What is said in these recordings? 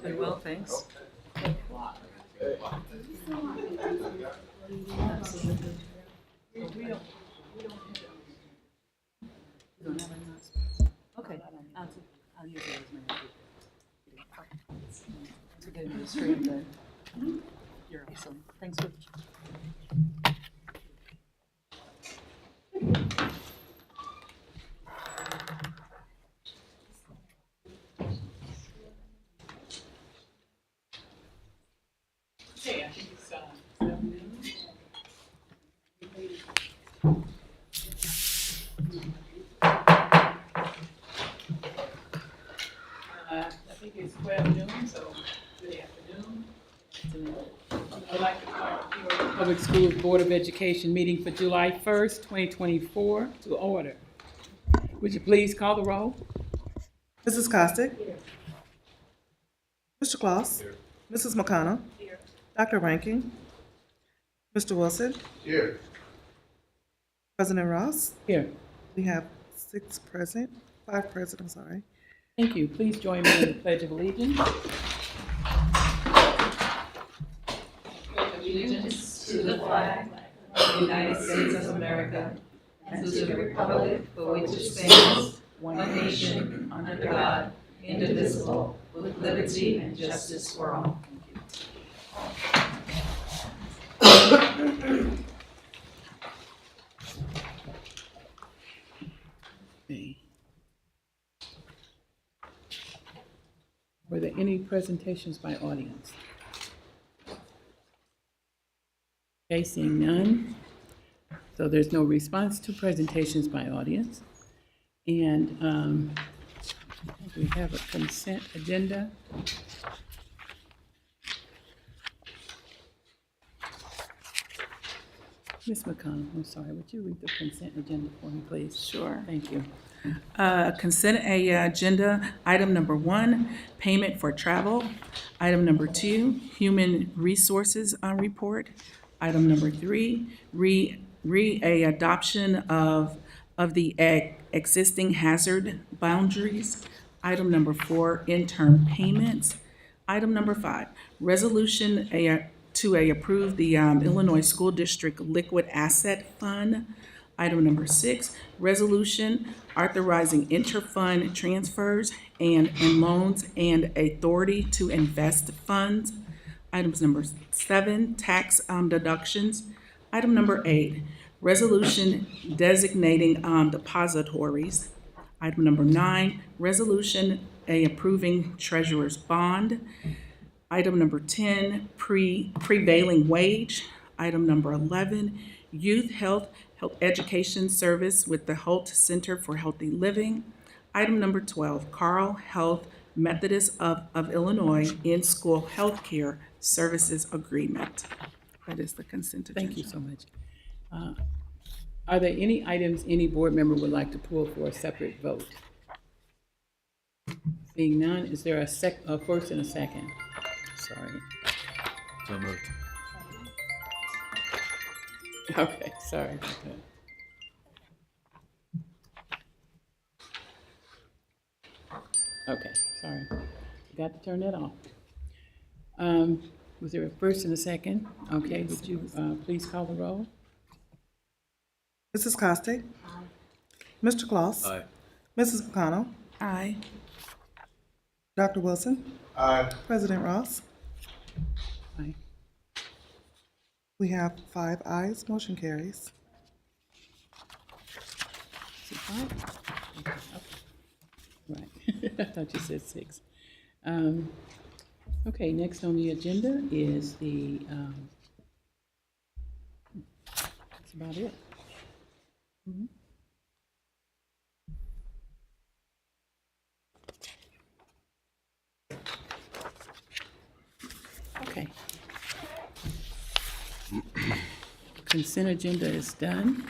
Very well, thanks. You don't have any announcements? Okay, I'll use it as my. To get administrative then. You're awesome. Thanks for. Hey, I think it's, 7 noon. I think it's 12 noon, so good afternoon. I'd like to call the Peoria Public Schools Board of Education meeting for July 1st, 2024 to order. Would you please call the roll? Mrs. Costick? Mr. Claus? Mrs. McConnell? Dr. Rankin? Mr. Wilson? Here. President Ross? Here. We have 5 present, I'm sorry. Thank you. Please join me in the Pledge of Allegiance. Allegiance to the flag of the United States of America and to the republic for which it stands, one nation, under God, indivisible, with liberty and justice for all. Okay. Were there any presentations by audience? Okay, seeing none. So there's no response to presentations by audience. And I think we have a consent agenda. Ms. McConnell, I'm sorry, would you read the consent agenda for me, please? Sure. Thank you. Consent agenda, item number 1, payment for travel. Item number 2, human resources report. Item number 3, adoption of the existing hazard boundaries. Item number 4, interim payments. Item number 5, resolution to approve the Illinois School District Liquid Asset Fund. Item number 6, resolution authorizing interfund transfers and loans and authority to invest funds. Items number 7, tax deductions. Item number 8, resolution designating depositories. Item number 9, resolution approving treasurer's bond. Item number 10, prevailing wage. Item number 11, youth health education service with the Holt Center for Healthy Living. Item number 12, Carl Health Methodist of Illinois in-school healthcare services agreement. That is the consent agenda. Thank you so much. Are there any items any board member would like to pull for a separate vote? Seeing none, is there a first and a second? Sorry. So moved. Okay, sorry about that. Okay, sorry. Forgot to turn that off. Was there a first and a second? Okay, would you please call the roll? Mrs. Costick? Mr. Claus? Aye. Mrs. McConnell? Aye. Dr. Wilson? Aye. President Ross? Aye. We have 5 ayes, motion carries. Is it 5? Okay. Right, I thought you said 6. Okay, next on the agenda is the, that's about it. Mhm. Okay. Consent agenda is done.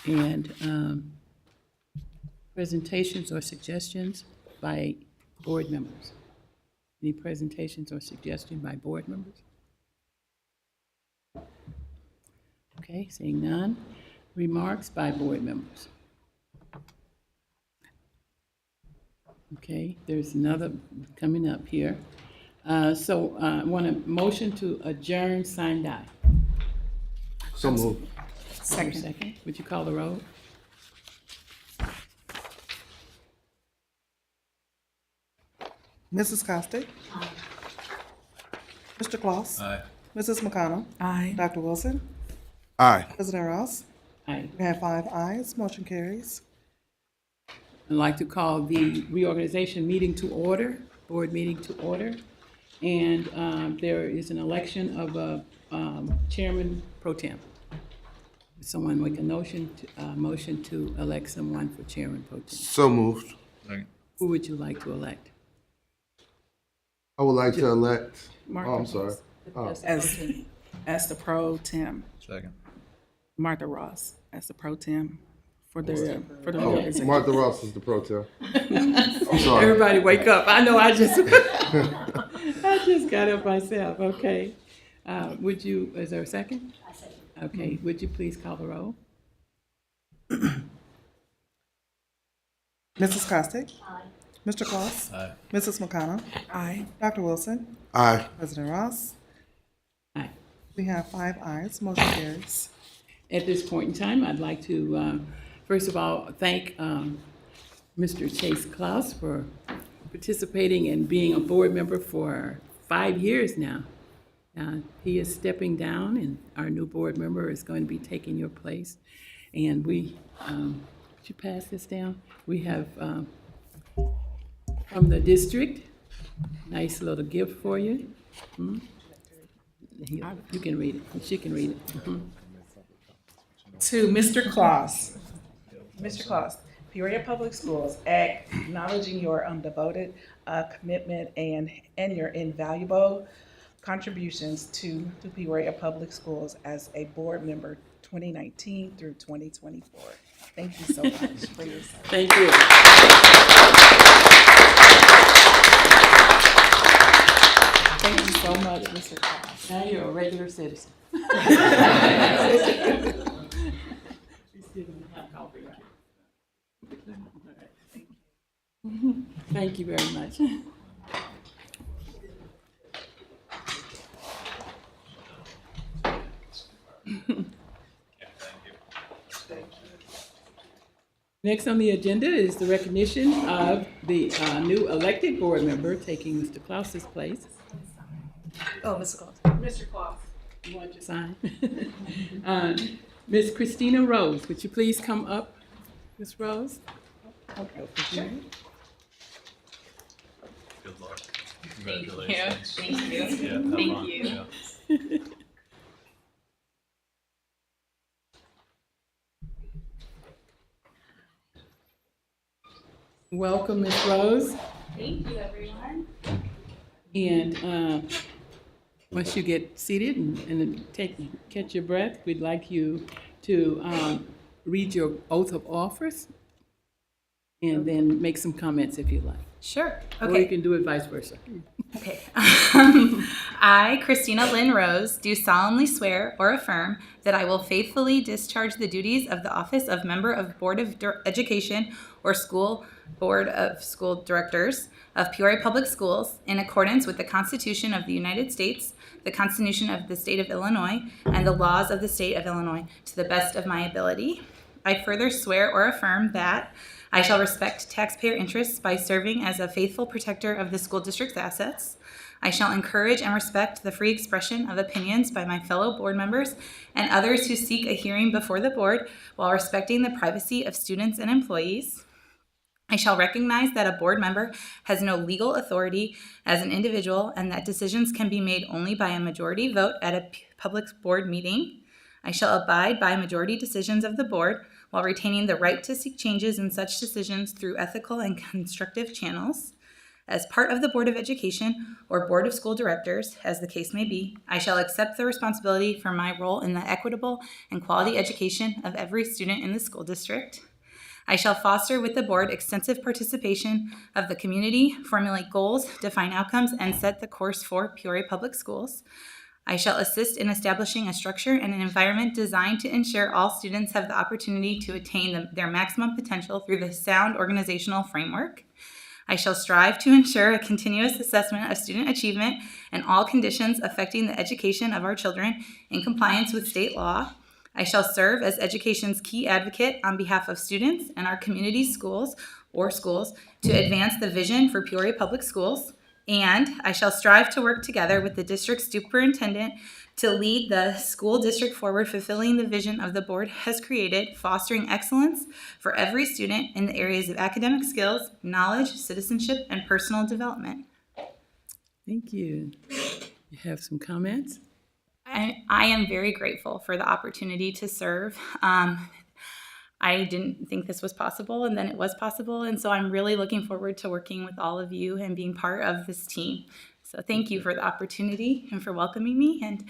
And presentations or suggestions by board members? Any presentations or suggestions by board members? Okay, seeing none. Remarks by board members? Okay, there's another coming up here. So I want a motion to adjourn, sign, die. So moved. Second. Would you call the roll? Mrs. Costick? Mr. Claus? Aye. Mrs. McConnell? Aye. Dr. Wilson? Aye. President Ross? Aye. We have 5 ayes, motion carries. I'd like to call the reorganization meeting to order, board meeting to order. And there is an election of a chairman pro tem. Would someone make a motion to elect someone for chairman pro tem? So moved. Who would you like to elect? I would like to elect, Martha oh, I'm sorry. Ross as the pro tem. Second. Martha Ross as the pro tem for the Oh, reorganization. Martha Ross is the pro tem. I'm sorry. Everybody wake up. I know I just, I just got up myself, okay. Is there a second? I second. Okay, would you please call the roll? Mrs. Costick? Aye. Mr. Claus? Aye. Mrs. McConnell? Aye. Dr. Wilson? Aye. President Ross? Aye. We have 5 ayes, motion carries. At this point in time, I'd like to, first of all, thank Mr. Chase Klaus for participating and being a board member for 5 years now. He is stepping down, and our new board member is going to be taking your place. And would you pass this down? We have, from the district, nice little gift for you. You can read it, she can read it. To Mr. Claus. Mr. Claus, Peoria Public Schools, acknowledging your devoted commitment and your invaluable contributions to Peoria Public Schools as a board member 2019 through 2024. Thank you so much for your service. Thank you. Thank you so much, Mr. Claus. Now you're a regular citizen. Thank you very much. Next on the agenda is the recognition of the new elected board member taking Mr. Klaus's place. Oh, Mr. Claus. Mr. Klaus, you want your sign? Ms. Christina Rose, would you please come up, Ms. Rose? Okay. Sure. Good luck. Thank you. Congratulations. Thank you. Yeah, have Thank fun. you. Yeah. Welcome, Ms. Rose. Thank you, everyone. And once you get seated and catch your breath, we'd like you to read your oath of office and then make some comments if you like. Sure. Or you Okay. can do it vice versa. Okay. I, Christina Lynn Rose, do solemnly swear or affirm that I will faithfully discharge the duties of the office of member of Board of Education or School Board of School Directors of Peoria Public Schools in accordance with the Constitution of the United States, the Constitution of the State of Illinois, and the laws of the State of Illinois to the best of my ability. I further swear or affirm that I shall respect taxpayer interests by serving as a faithful protector of the school district's assets. I shall encourage and respect the free expression of opinions by my fellow board members and others who seek a hearing before the board while respecting the privacy of students and employees. I shall recognize that a board member has no legal authority as an individual and that decisions can be made only by a majority vote at a public board meeting. I shall abide by majority decisions of the board while retaining the right to seek changes in such decisions through ethical and constructive channels. As part of the Board of Education or Board of School Directors, as the case may be, I shall accept the responsibility for my role in the equitable and quality education of every student in the school district. I shall foster with the board extensive participation of the community, formulate goals, define outcomes, and set the course for Peoria Public Schools. I shall assist in establishing a structure and an environment designed to ensure all students have the opportunity to attain their maximum potential through the sound organizational framework. I shall strive to ensure a continuous assessment of student achievement and all conditions affecting the education of our children in compliance with state law. I shall serve as education's key advocate on behalf of students and our community schools to advance the vision for Peoria Public Schools. And I shall strive to work together with the district superintendent to lead the school district forward, fulfilling the vision of the board has created, fostering excellence for every student in the areas of academic skills, knowledge, citizenship, and personal development. Thank you. You have some comments? I am very grateful for the opportunity to serve. I didn't think this was possible, and then it was possible. And so I'm really looking forward to working with all of you and being part of this team. So thank you for the opportunity and for welcoming me. And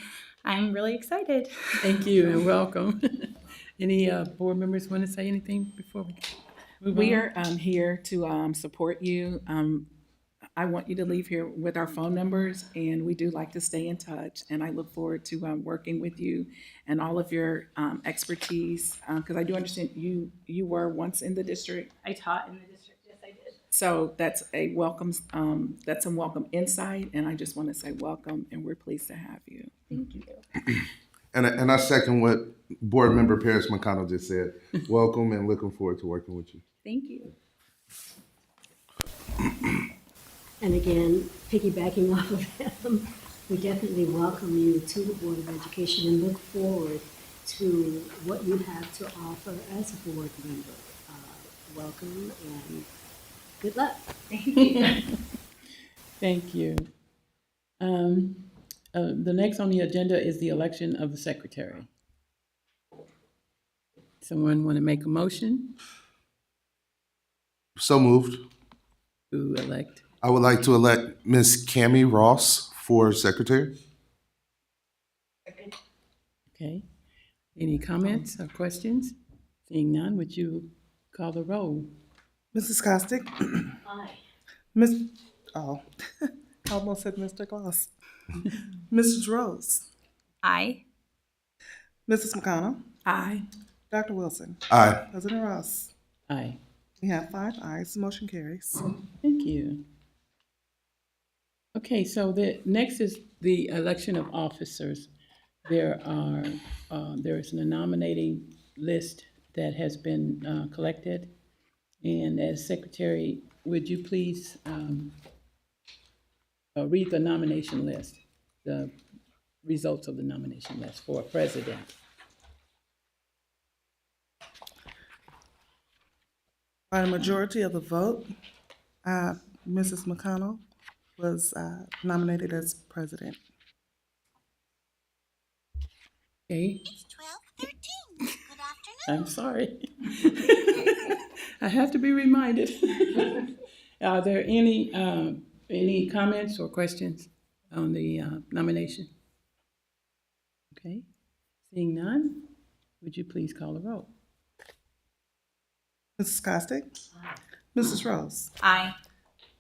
I'm really excited. Thank you and welcome. Any board members want to say anything before we move on? We are here to support you. I want you to leave here with our phone numbers, and we do like to stay in touch. And I look forward to working with you and all of your expertise, because I do understand you were once in the district. I taught in the district. Yes, I did. So that's a welcome, that's some welcome insight, and I just want to say welcome, and we're pleased to have you. Thank you. And I second what Board Member Paris McConnell just said. Welcome and looking forward to working with you. Thank you. And again, piggybacking off of him, we definitely welcome you to the Board of Education and look forward to what you have to offer as a board member. Welcome and good luck. Thank you. Thank you. The next on the agenda is the election of the secretary. Someone want to make a motion So moved. to elect? I would like to elect Ms. Cammie Ross for secretary. Okay. Any comments or questions? Seeing none, would you call the roll? Mrs. Costick? Aye. Miss, oh, I almost said Mr. Gloss. Mrs. Rose? Aye. Mrs. McConnell? Aye. Dr. Wilson? Aye. President Ross? Aye. We have 5 ayes, motion carries. Thank you. Okay, so the next is the election of officers. There is a nominating list that has been collected. And as secretary, would you please read the nomination list, the results of the nomination list for president? By a majority of the vote, Mrs. McConnell was nominated as president. Okay, 12:13. Good afternoon. I'm sorry. I have to be reminded. Are there any comments or questions on the nomination? Okay, seeing none, would you please call the roll? Mrs. Costick? Mrs. Rose? Aye.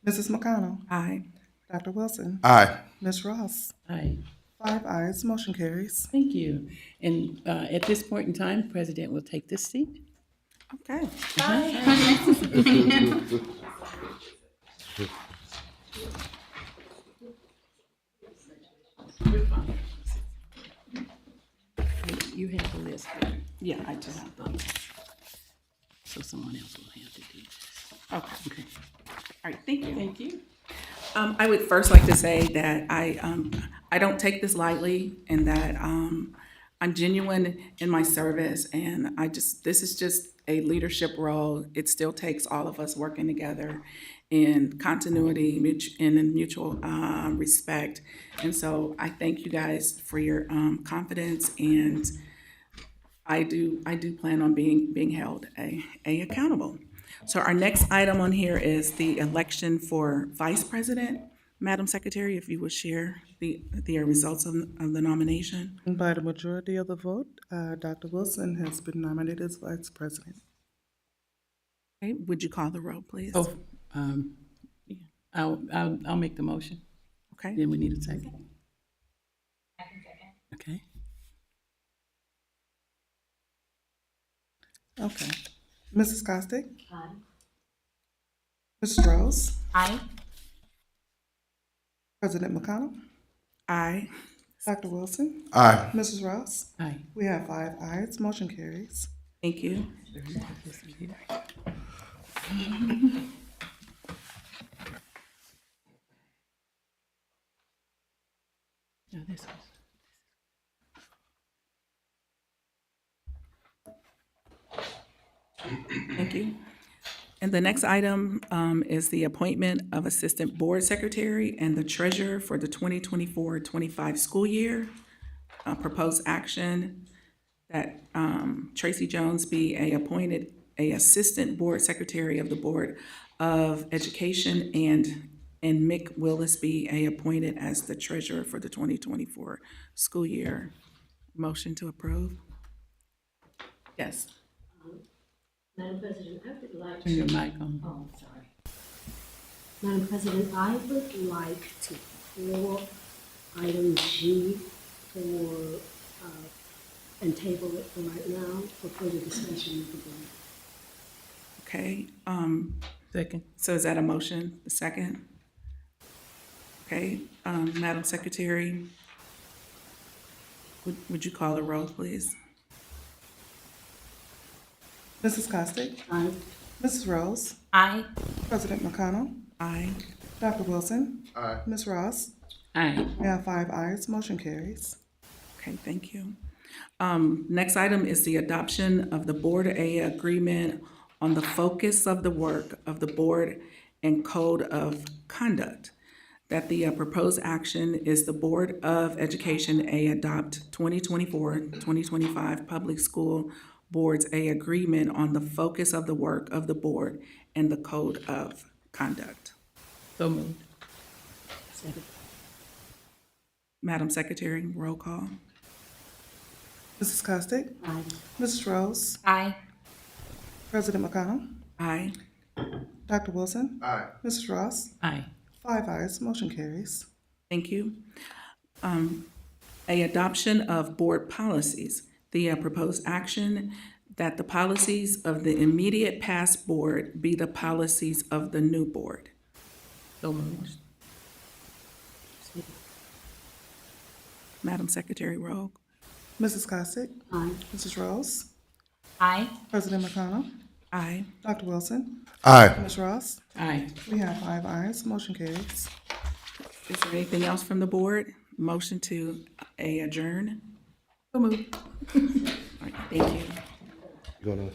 Mrs. McConnell? Aye. Dr. Wilson? Aye. Ms. Ross? Aye. 5 ayes, motion carries. Thank you. And at this point in time, the president will take this seat. Okay. You have the list there, Yeah, I do have them. so someone else will have to do this. Okay. All right, thank you. Thank you. I would first like to say that I don't take this lightly, and that I'm genuine in my service, and this is just a leadership role. It still takes all of us working together in continuity and in mutual respect. And so I thank you guys for your confidence, and I do plan on being held accountable. So our next item on here is the election for vice president. Madam Secretary, if you would share the results of the nomination. And by the majority of the vote, Dr. Wilson has been nominated as vice president. Okay, would you call the roll, please? Oh, yeah. I'll make the motion. Okay. Then we need a second. Okay. Okay. Mrs. Costick? Aye. Mrs. Rose, Aye. President McConnell, Aye. Dr. Wilson, Aye. Mrs. Ross. Aye. We have 5 ayes, motion carries. Thank you. No, this was. Thank you. And the next item is the appointment of Assistant Board Secretary and the Treasurer for the 2024-25 school year. Proposed action that Tracy Jones be appointed Assistant Board Secretary of the Board of Education and Mick Willis be appointed as the Treasurer for the 2024 school year. Motion to approve? Yes. Madam President, I would like Turn your to, mic on. oh, sorry. Madam President, I would like to pull item G for, and table it for right now for further discussion with the board. Okay, Second. so is that a motion, the second? Okay, Madam Secretary, would you call the roll, please? Mrs. Costick, Aye. Mrs. Rose, Aye. President McConnell, Aye. Dr. Wilson, Aye. Ms. Ross. Aye. We have 5 ayes, motion carries. Okay, thank you. Next item is the adoption of the Board A agreement on the focus of the work of the board and code of conduct. That the proposed action is the Board of Education adopt 2024-2025 public school boards agreement on the focus of the work of the board and the code of conduct. So moved. Second. Madam Secretary, roll call. Mrs. Costick, Aye. Mrs. Rose, Aye. President McConnell, Aye. Dr. Wilson, Aye. Mrs. Ross. Aye. 5 ayes, motion carries. Thank you. A adoption of board policies. The proposed action that the policies of the immediate past board be the policies of the new board. So moved. Second. Madam Secretary, roll. Mrs. Costick, Aye. Mrs. Rose, Aye. President McConnell, Aye. Dr. Wilson, Aye. Ms. Ross. Aye. We have 5 ayes, motion carries. Is there anything else from the board? Motion to adjourn? So moved. All right, thank you. You gonna